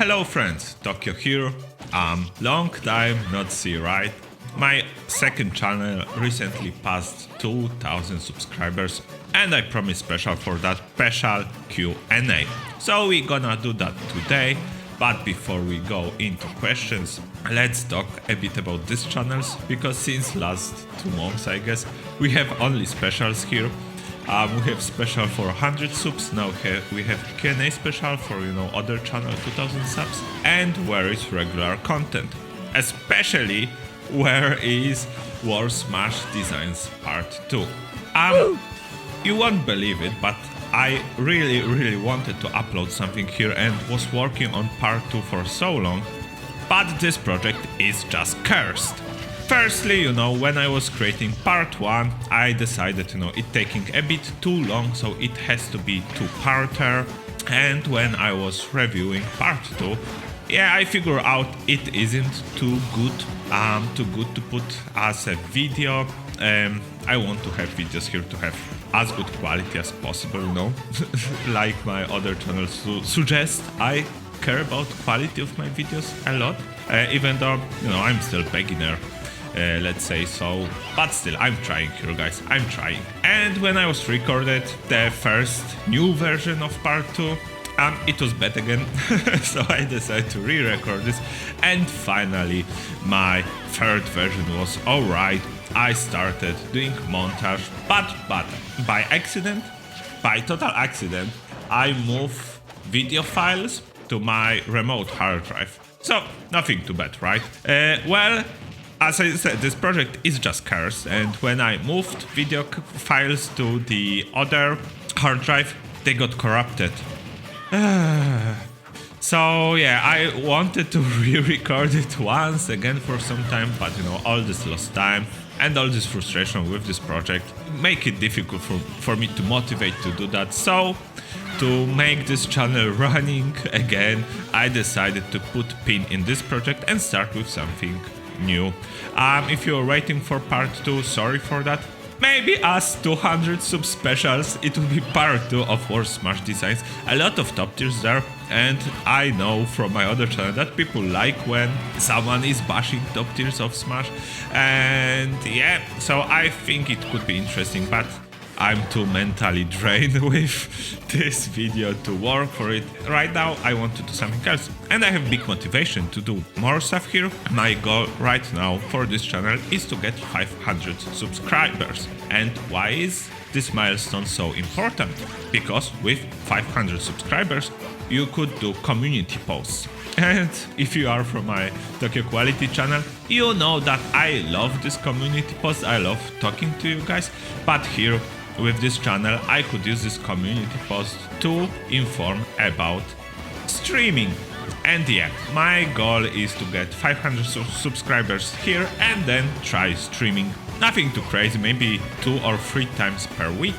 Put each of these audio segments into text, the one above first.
Hello friends, Tokjo here. Long time not see, right? My second channel recently passed 2000 subscribers and I promised special for that special Q&A. So we're gonna do that today, but before we go into questions, let's talk a bit about these channels, because since last 2 months I guess, we have only specials here. We have special for 100 subs, now we have Q&A special for, other channel 2000 subs, and where is regular content. Especially where is War Smash Designs Part 2. You won't believe it, but I really wanted to upload something here and was working on Part 2 for so long, but this project is just cursed. Firstly, when I was creating Part 1, I decided, it taking a bit too long, so it has to be 2-parter. And when I was reviewing Part 2, I figured out it isn't too good to put as a video. I want to have videos here to have as good quality as possible, like my other channels suggest. I care about quality of my videos a lot, even though, I'm still beginner. Let's say so, but still I'm trying here, guys, I'm trying. And when I was recorded the first new version of Part 2, it was bad again, so I decided to re-record this, and finally my third version was alright. I started doing montage, but by total accident, I moved video files to my remote hard drive. So nothing too bad, right? Well, as I said, this project is just cursed, and when I moved video files to the other hard drive, they got corrupted. So yeah, I wanted to re-record it once again for some time, but all this lost time and all this frustration with this project make it difficult for me to motivate to do that. So to make this channel running again, I decided to put pin in this project and start with something new. If you're waiting for Part 2, sorry for that. Maybe as 200 sub specials, it will be Part 2 of War Smash Designs. A lot of top tiers there, and I know from my other channel that people like when someone is bashing top tiers of Smash. And yeah, so I think it could be interesting, but I'm too mentally drained with this video to work for it. Right now I want to do something else, and I have big motivation to do more stuff here. My goal right now for this channel is to get 500 subscribers. And why is this milestone so important? Because with 500 subscribers you could do community posts. And if you are from my Tokyo Quality channel, you know that I love this community post, I love talking to you guys, but here with this channel I could use this community post to inform about streaming. And yeah, my goal is to get 500 subscribers here and then try streaming. Nothing too crazy, maybe 2 or 3 times per week.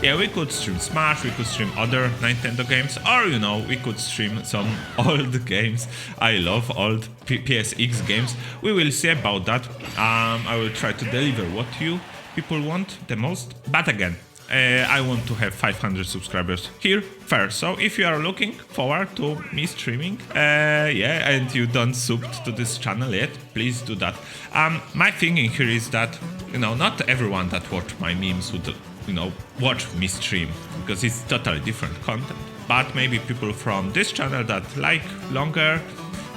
Yeah, we could stream Smash, we could stream other Nintendo games, or we could stream some old games. I love old PSX games. We will see about that. I will try to deliver what you people want the most, but again, I want to have 500 subscribers here first. So if you are looking forward to me streaming, and you don't sub to this channel yet, please do that. My thinking here is that not everyone that watch my memes would watch me stream, because it's totally different content. But maybe people from this channel that like longer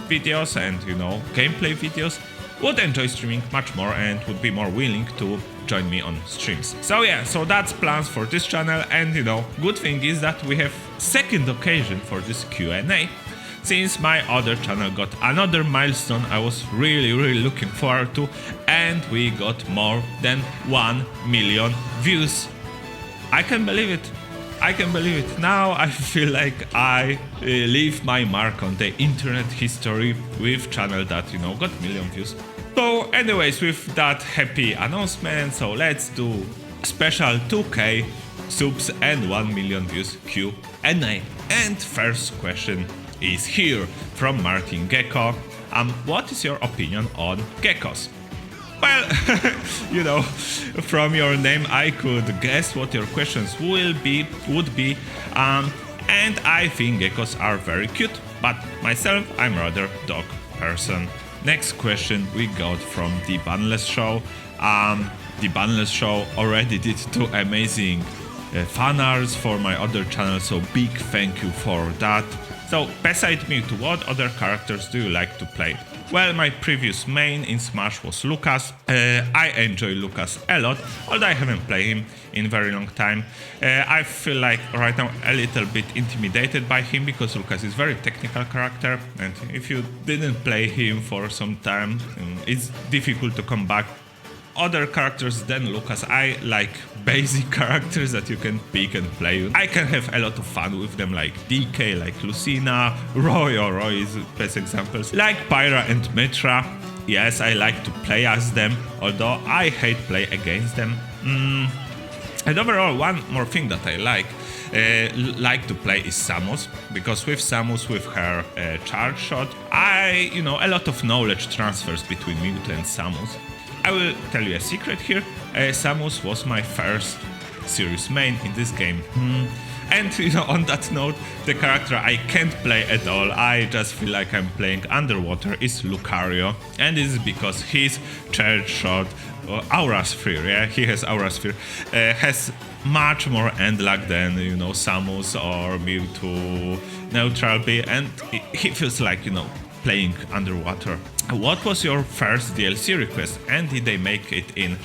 videos and gameplay videos would enjoy streaming much more and would be more willing to join me on streams. So yeah, so that's plans for this channel, and good thing is that we have second occasion for this Q&A, since my other channel got another milestone I was really looking forward to, and we got more than 1 million views. I can believe it. I can believe it. Now I feel like I leave my mark on the internet history with channel that got million views. So anyways, with that happy announcement, so let's do special 2k subs and 1 million views Q&A. And first question is here from Martin Gecko. What is your opinion on geckos? Well, from your name I could guess what your questions would be, and I think geckos are very cute. but myself, I'm rather dog person. Next question we got from the Bunless Show. The Bunless Show already did 2 amazing fan arts for my other channel, so big thank you for that. So, beside Mewtwo, what other characters do you like to play? Well, my previous main in Smash was Lucas. I enjoy Lucas a lot, although I haven't played him in a very long time. I feel like right now a little bit intimidated by him because Lucas is a very technical character, and if you didn't play him for some time, it's difficult to come back. Other characters than Lucas, I like basic characters that you can pick and play with. I can have a lot of fun with them, like DK, like Lucina, Roy is best examples, like Pyra and Mitra. Yes, I like to play as them, although I hate play against them. And overall, one more thing that I like to play is Samus, because with Samus, with her charge shot, a lot of knowledge transfers between Mewtwo and Samus. I will tell you a secret here. Samus was my first serious main in this game. And on that note, the character I can't play at all, I just feel like I'm playing underwater, is Lucario. And this is because his charge shot, Aura Sphere, yeah, he has Aura Sphere, has much more end lag than, Samus or Mewtwo Neutral B, and he feels like, playing underwater. What was your first DLC request, and did they make it in?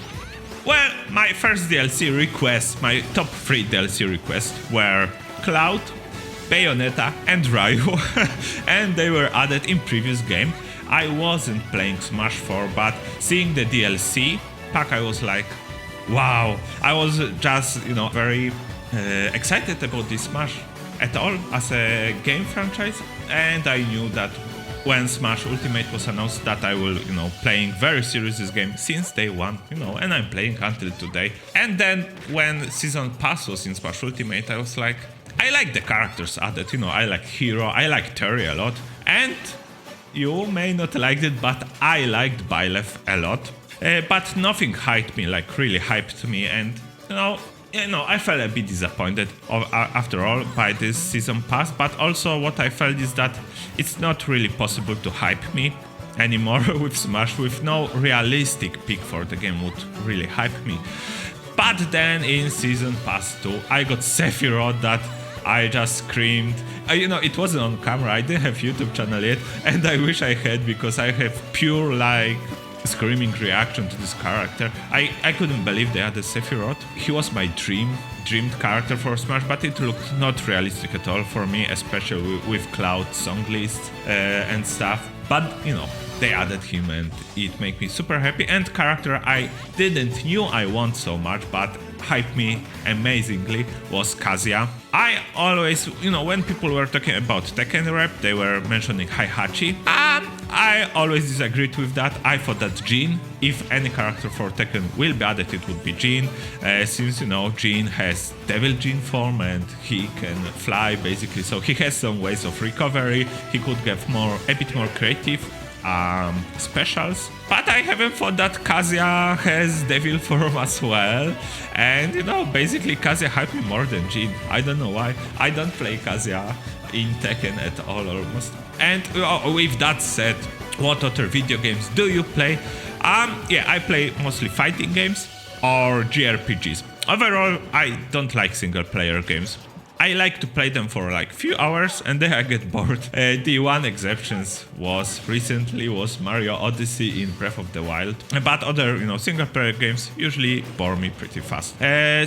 Well, my first DLC request, my top 3 DLC requests were Cloud, Bayonetta and Ryu, and they were added in previous game. I wasn't playing Smash 4, but seeing the DLC pack, I was like, wow. I was just, very excited about this Smash at all as a game franchise, and I knew that when Smash Ultimate was announced that I will, playing very serious this game since day one, and I'm playing until today. And then when Season Pass was in Smash Ultimate, I was like, I like the characters added, I like Hero, I like Terry a lot, and you may not like it, but I liked Byleth a lot. But nothing hyped me, like really hyped me, and, I felt a bit disappointed after all by this Season Pass, but also what I felt is that it's not really possible to hype me anymore with Smash, with no realistic pick for the game would really hype me. But then in Season Pass 2, I got Sephiroth that I just screamed. It wasn't on camera, I didn't have YouTube channel yet, and I wish I had, because I have pure screaming reaction to this character. I couldn't believe they added Sephiroth. He was my dreamed character for Smash, but it looked not realistic at all for me, especially with Cloud song lists and stuff. But they added him, and it made me super happy. And character I didn't knew I want so much, but hyped me amazingly, was Kazuya. I always, when people were talking about Tekken rep, they were mentioning Heihachi. I always disagreed with that. I thought that Jin, if any character for Tekken will be added, it would be Jin, since Jin has Devil Jin form and he can fly basically, so he has some ways of recovery. He could get a bit more creative specials, but I haven't thought that Kazuya has devil form as well, and basically Kazuya hyped me more than Jin. I don't know why. I don't play Kazuya in Tekken at all almost. And with that said, what other video games do you play? I play mostly fighting games or JRPGs. Overall, I don't like single player games. I like to play them for like few hours and then I get bored. The one exception was Mario Odyssey in Breath of the Wild. But other, single player games usually bore me pretty fast.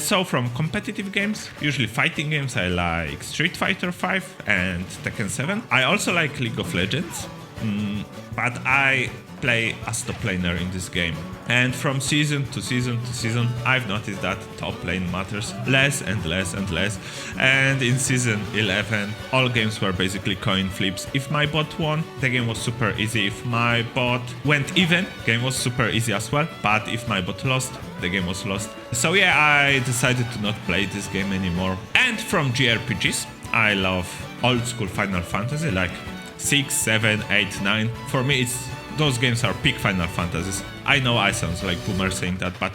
So from competitive games, usually fighting games, I like Street Fighter 5 and Tekken 7. I also like League of Legends, but I play as top laner in this game. And from season to season to season, I've noticed that top lane matters less and less and less. And in season 11, all games were basically coin flips. If my bot won, the game was super easy. If my bot went even, game was super easy as well. But if my bot lost, the game was lost. So yeah, I decided to not play this game anymore. And from JRPGs, I love old school Final Fantasy, like 6, 7, 8, 9. For me, those games are peak Final Fantasies. I know I sound like boomer saying that, but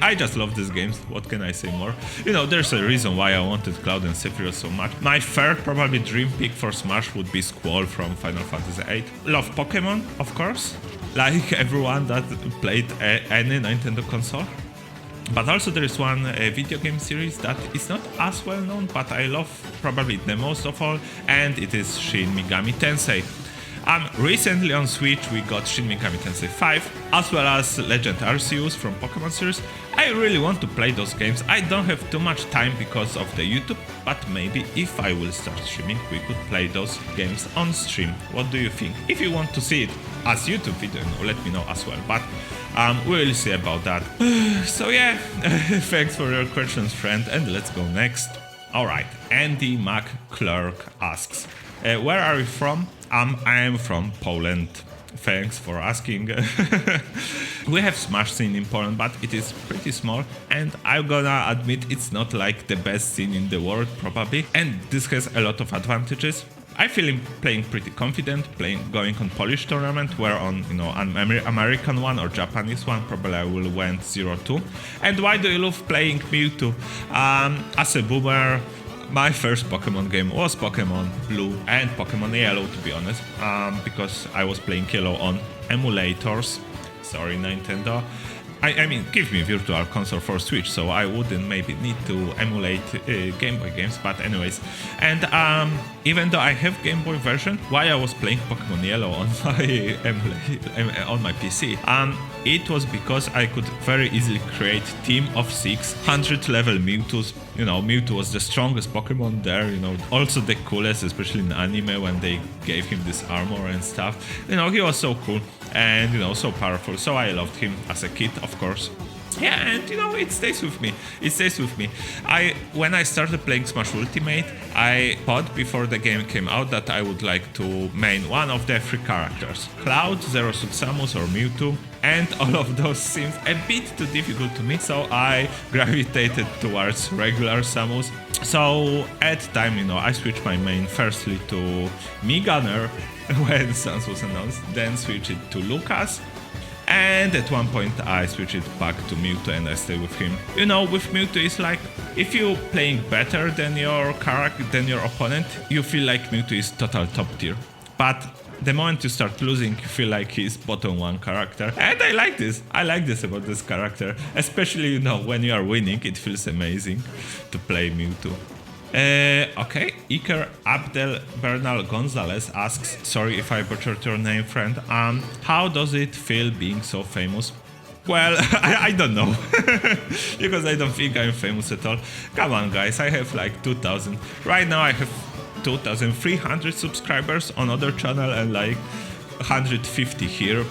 I just love these games. What can I say more? You know, there's a reason why I wanted Cloud and Sephiroth so much. My third probably dream pick for Smash would be Squall from Final Fantasy VIII. Love Pokemon, of course, like everyone that played any Nintendo console. But also there is one video game series that is not as well known, but I love probably the most of all, and it is Shin Megami Tensei. Recently on Switch we got Shin Megami Tensei 5, as well as Legend Arceus from Pokemon series. I really want to play those games. I don't have too much time because of the YouTube, but maybe if I will start streaming, we could play those games on stream. What do you think? If you want to see it as YouTube video, let me know as well. But we'll see about that. So yeah, thanks for your questions, friend, and let's go next. Alright, Andy McClurk asks, where are you from? I am from Poland. Thanks for asking. We have Smash scene in Poland, but it is pretty small, and I'm gonna admit it's not like the best scene in the world probably, and this has a lot of advantages. I feel playing pretty confident, going on Polish tournament, where on an American one or Japanese one, probably I will win 0-2. And why do you love playing Mewtwo? As a boomer, my first Pokemon game was Pokemon Blue and Pokemon Yellow, to be honest, because I was playing Yellow on emulators. Sorry, Nintendo. I mean, give me Virtual Console for Switch, so I wouldn't maybe need to emulate Game Boy games, but anyways. And even though I have Game Boy version, why I was playing Pokemon Yellow on my PC, it was because I could very easily create team of 600 level Mewtwo's. You know, Mewtwo was the strongest Pokemon there, also the coolest, especially in anime when they gave him this armor and stuff. He was so cool and, so powerful, so I loved him as a kid, of course. Yeah, and it stays with me. When I started playing Smash Ultimate, I thought before the game came out that I would like to main one of the 3 characters. Cloud, Zero Suit Samus or Mewtwo. And all of those seemed a bit too difficult to me, so I gravitated towards regular Samus. So at time, I switched my main firstly to Miganer when Sans was announced, then switched it to Lucas. And at one point I switch it back to Mewtwo and I stay with him. With Mewtwo it's like, if you're playing better than your character, than your opponent, you feel like Mewtwo is total top tier. But the moment you start losing, you feel like he's bottom 1 character. And I like this about this character. Especially, when you are winning, it feels amazing to play Mewtwo. Okay, Iker Abdel Bernal Gonzalez asks, sorry if I butchered your name, friend, how does it feel being so famous? Well, I don't know, because I don't think I'm famous at all. Come on, guys, I have like 2,000. Right now I have 2,300 subscribers on other channel and like 150 here.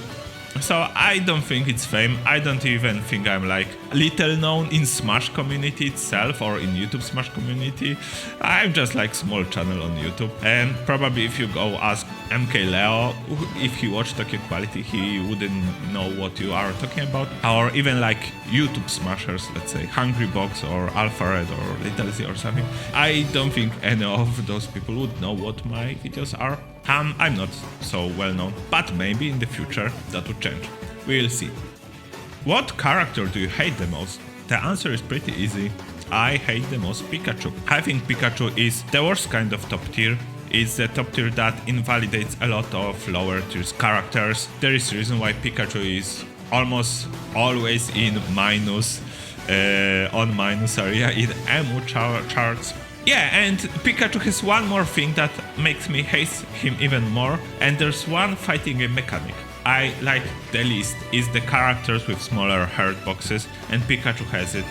So I don't think it's fame. I don't even think I'm like little known in Smash community itself or in YouTube Smash community. I'm just like small channel on YouTube. And probably if you go ask MK Leo, if he watched Tokyo Quality, he wouldn't know what you are talking about. Or even like YouTube Smashers, let's say Hungry Box or Alpha Red or Little Z or something. I don't think any of those people would know what my videos are. I'm not so well known, but maybe in the future that would change. We'll see. What character do you hate the most? The answer is pretty easy. I hate the most Pikachu. I think Pikachu is the worst kind of top tier. It's the top tier that invalidates a lot of lower tier characters. There is a reason why Pikachu is almost always in minus, on minus area in emu charts. Yeah, and Pikachu has one more thing that makes me hate him even more, and there's one fighting game mechanic I like the least is the characters with smaller hurt boxes, and Pikachu has it.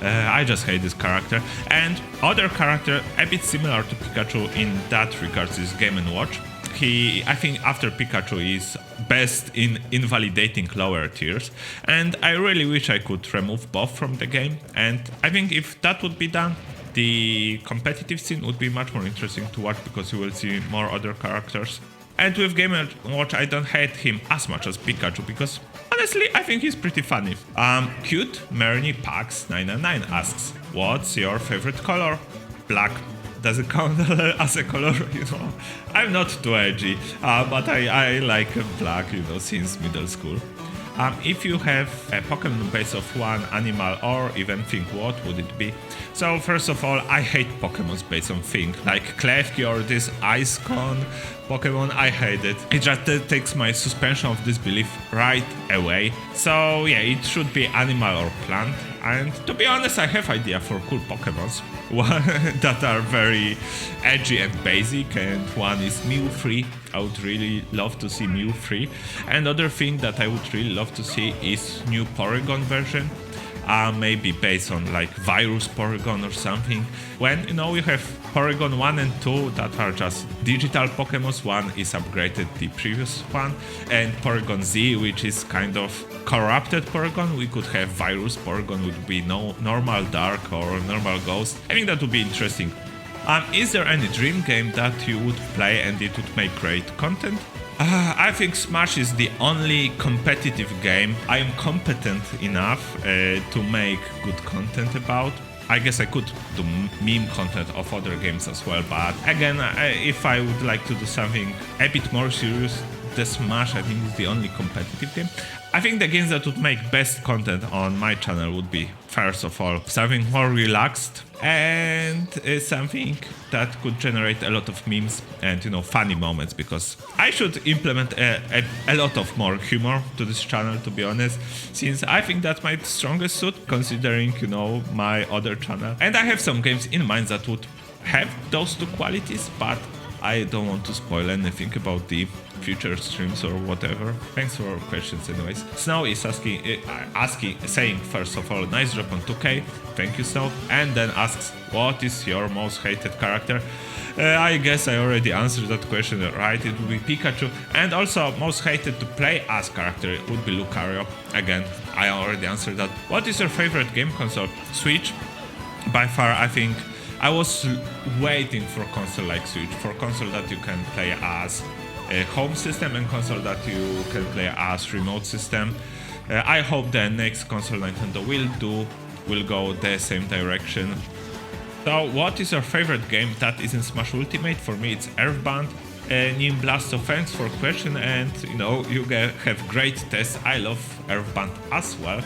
I just hate this character. And other character a bit similar to Pikachu in that regards is Game & Watch. I think after Pikachu is best in invalidating lower tiers, and I really wish I could remove both from the game, and I think if that would be done, the competitive scene would be much more interesting to watch because you will see more other characters. And with Game & Watch, I don't hate him as much as Pikachu because honestly, I think he's pretty funny. Cute Merny Pax 999 asks, what's your favorite color? Black. Does it count as a color? I'm not too edgy, but I like black, since middle school. If you have a Pokemon base of one animal or even thing, what would it be? So first of all, I hate Pokemons based on thing, like Klefki or this Ice Cone Pokemon. I hate it. It just takes my suspension of disbelief right away. So yeah, it should be animal or plant. And to be honest, I have idea for cool Pokemons that are very edgy and basic, and one is Mew free. I would really love to see Mew free. And other thing that I would really love to see is new Porygon version. Maybe based on like Virus Porygon or something. When you have Porygon 1 and 2 that are just digital Pokemons, one is upgraded the previous one, and Porygon Z, which is kind of corrupted Porygon, we could have Virus Porygon, would be no normal Dark or normal Ghost. I think that would be interesting. Is there any dream game that you would play and it would make great content? I think Smash is the only competitive game I am competent enough to make good content about. I guess I could do meme content of other games as well, but again, if I would like to do something a bit more serious, the Smash I think is the only competitive game. I think the games that would make best content on my channel would be, first of all, something more relaxed and something that could generate a lot of memes and funny moments, because I should implement a lot of more humor to this channel, to be honest, since I think that's my strongest suit considering my other channel, and I have some games in mind that would have those two qualities, but I don't want to spoil anything about the future streams or whatever. Thanks for your questions anyways. Snow is saying first of all, nice drop on 2K, thank you Snow, and then asks, what is your most hated character? I guess I already answered that question, right? It would be Pikachu, and also most hated to play as character would be Lucario. Again, I already answered that. What is your favorite game console? Switch. By far, I think I was waiting for console like Switch, for console that you can play as a home system and console that you can play as remote system. I hope the next console Nintendo will go the same direction. So what is your favorite game that is in Smash Ultimate? For me it's Earthbound. Nim Blast, so thanks for question, and you have great tests. I love Earthbound as well.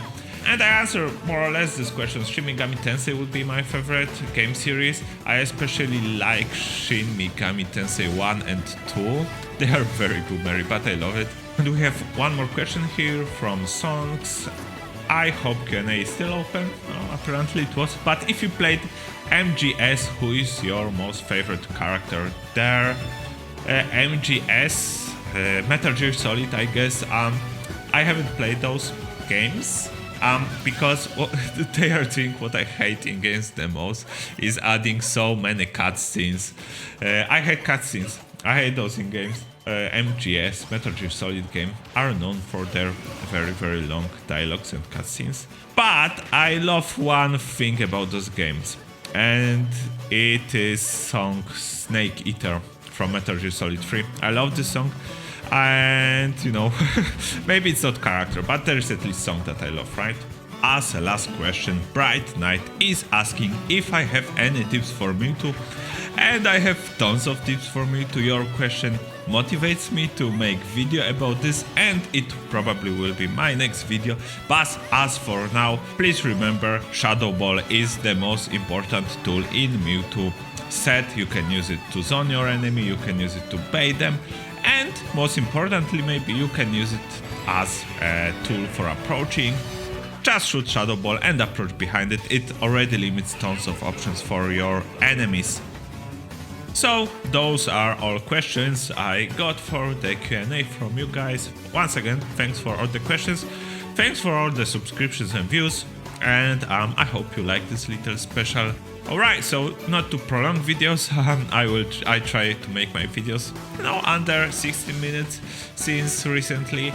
And I answer more or less this question. Shin Megami Tensei would be my favorite game series. I especially like Shin Megami Tensei 1 and 2. They are very boomery, but I love it. And we have one more question here from Songs. I hope Q&A is still open. Oh, apparently it was. But if you played MGS, who is your most favorite character there? MGS, Metal Gear Solid, I guess. I haven't played those games. Because they are doing what I hate in games the most is adding so many cutscenes. I hate cutscenes. I hate those in games. MGS, Metal Gear Solid game, are known for their very, very long dialogues and cutscenes. But I love one thing about those games, and it is song Snake Eater from Metal Gear Solid 3. I love this song. And maybe it's not character, but there's at least song that I love, right? As a last question, Bright Knight is asking if I have any tips for Mewtwo, and I have tons of tips for Mewtwo. Your question motivates me to make video about this, and it probably will be my next video. But as for now, please remember, Shadow Ball is the most important tool in Mewtwo set. You can use it to zone your enemy, you can use it to bait them, and most importantly, maybe you can use it as a tool for approaching. Just shoot Shadow Ball and approach behind it. It already limits tons of options for your enemies. So those are all questions I got for the Q&A from you guys. Once again, thanks for all the questions. Thanks for all the subscriptions and views. And I hope you like this little special. Alright, so not to prolong videos, I try to make my videos under 16 minutes since recently.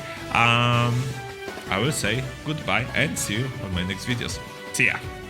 I will say goodbye and see you on my next videos. See ya!